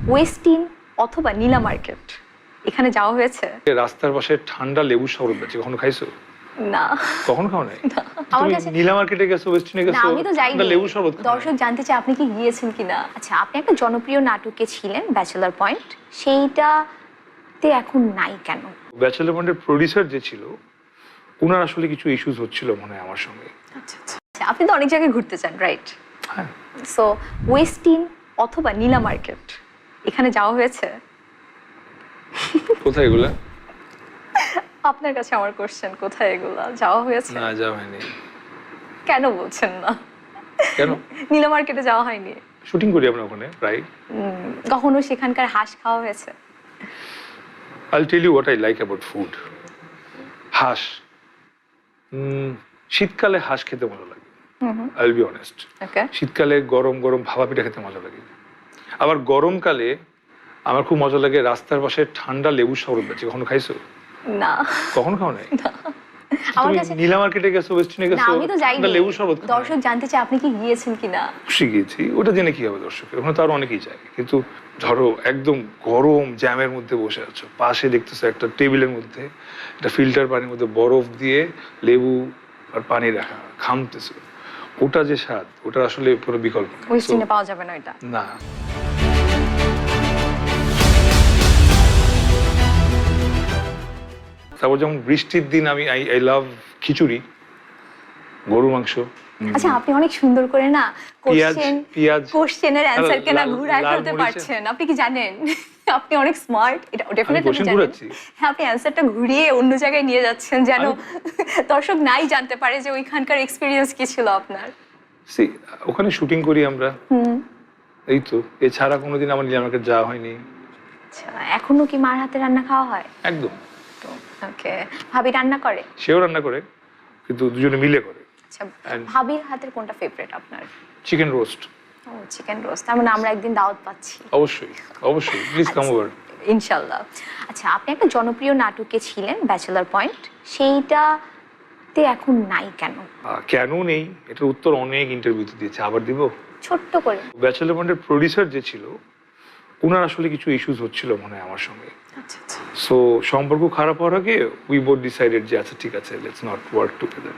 ওয়েস্টিন অথবা নীলা মার্কেট এখানে যাওয়া হয়েছে? রাস্তার পাশে ঠান্ডা লেবু শরবত বেচে কখনো খাইছো? না। কখনো খাও নাই? আমার তুমি কাছে নীলা মার্কেটে গেছো, ওয়েস্টিনে না, গেছো, আমি তো যাইনি। ঠান্ডা লেবু শরবত খাও নাই? দর্শক জানতে চায় আপনি কি গিয়েছেন কিনা। আচ্ছা, আপনি একটা জনপ্রিয় নাটকে ছিলেন ব্যাচেলার পয়েন্ট, সেইটাতে এখন নাই কেন? ব্যাচেলর পয়েন্টের প্রোডিউসার যে ছিল ওনার আসলে কিছু ইস্যুস হচ্ছিল মনে হয় আমার সঙ্গে। আচ্ছা, আপনি তো অনেক জায়গায় ঘুরতে চান, রাইট? হ্যাঁ। সো ওয়েস্টিন অথবা নীলা মার্কেট এখানে যাওয়া হয়েছে? কোথায় এগুলা? আপনার কাছে আমার কোশ্চেন, কোথায় এগুলা যাওয়া হয়েছে? না, যাওয়া হয়নি। কেন বলছেন না? কেন? নীলা মার্কেটে যাওয়া হয়নি? শুটিং করি আমরা ওখানে প্রায়। কখনো সেখানকার হাঁস খাওয়া হয়েছে? I'll tell you what I like about food. হাঁস, শীতকালে হাঁস খেতে ভালো লাগে। I'll be honest. ওকে। শীতকালে গরম গরম ভাপা পিঠা খেতে মজা লাগে। আবার গরমকালে আমার খুব মজা লাগে রাস্তার পাশে ঠান্ডা লেবু শরবত বেচে কখনো খাইছো? না। কখনো খাও নাই? আমার তুমি কাছে নীলা মার্কেটে গেছো, ওয়েস্টিনে না, গেছো, আমি তো যাইনি। ঠান্ডা লেবু শরবত খাও নাই? দর্শক জানতে চায় আপনি কি গিয়েছেন কিনা। শিখিয়েছি, ওটা জেনে কি হবে দর্শকের? ওখানে তো আরো অনেকেই যায়। কিন্তু ধরো একদম গরম জ্যামের মধ্যে বসে আছো, পাশে দেখতেছো একটা টেবিলের মধ্যে একটা ফিল্টার পানির মধ্যে বরফ দিয়ে লেবু আর পানি রাখা, খামতেছো, ওটা যে স্বাদ, ওটা আসলে পুরো বিকল্প নেই। ওয়েস্টিনে পাওয়া যাবে না এটা। না। তারপর যেমন বৃষ্টির দিন আমি আই লাভ খিচুড়ি, গরু মাংস। আচ্ছা, আপনি অনেক সুন্দর করে না কোশ্চেনের অ্যানসার কে না ঘুরায় ফেলতে পারছেন। আপনি কি জানেন আপনি অনেক স্মার্ট? এটা ডেফিনেটলি কোশ্চেন ঘুরাচ্ছি। হ্যাঁ, আপনি অ্যানসারটা ঘুরিয়ে অন্য জায়গায় নিয়ে যাচ্ছেন যেন দর্শক নাই জানতে পারে যে ওইখানকার এক্সপেরিয়েন্স কি ছিল আপনার। ওখানে শুটিং করি আমরা, এই তো। এছাড়া কোনোদিন আমার নীলা মার্কেট যাওয়া হয়নি। আচ্ছা, এখনো কি মার হাতে রান্না খাওয়া হয়? একদম। ওকে। ভাবি রান্না করে? সেও রান্না করে, কিন্তু দুজনে মিলে করে। আচ্ছা, ভাবির হাতের কোনটা ফেভারিট আপনার? Chicken roast. ও, চিকেন রোস্ট। তার মানে আমরা একদিন দাওয়াত পাচ্ছি। অবশ্যই অবশ্যই, প্লিজ কাম ওভার। ইনশাল্লাহ। আচ্ছা, আপনি একটা জনপ্রিয় নাটকে ছিলেন ব্যাচেলার পয়েন্ট, সেইটাতে এখন নাই কেন? কেন নেই এটার উত্তর অনেক ইন্টারভিউতে দিয়েছে, আবার দিব? ছোট্ট করে। ব্যাচেলর পয়েন্টের প্রোডিউসার যে ছিল ওনার আসলে কিছু ইস্যুস হচ্ছিল মনে হয় আমার সঙ্গে। আচ্ছা। সো সম্পর্ক খারাপ হওয়ার আগে উই বোথ ডিসাইডেড যে আচ্ছা ঠিক আছে, লেটস নট ওয়ার্ক টুগেদার।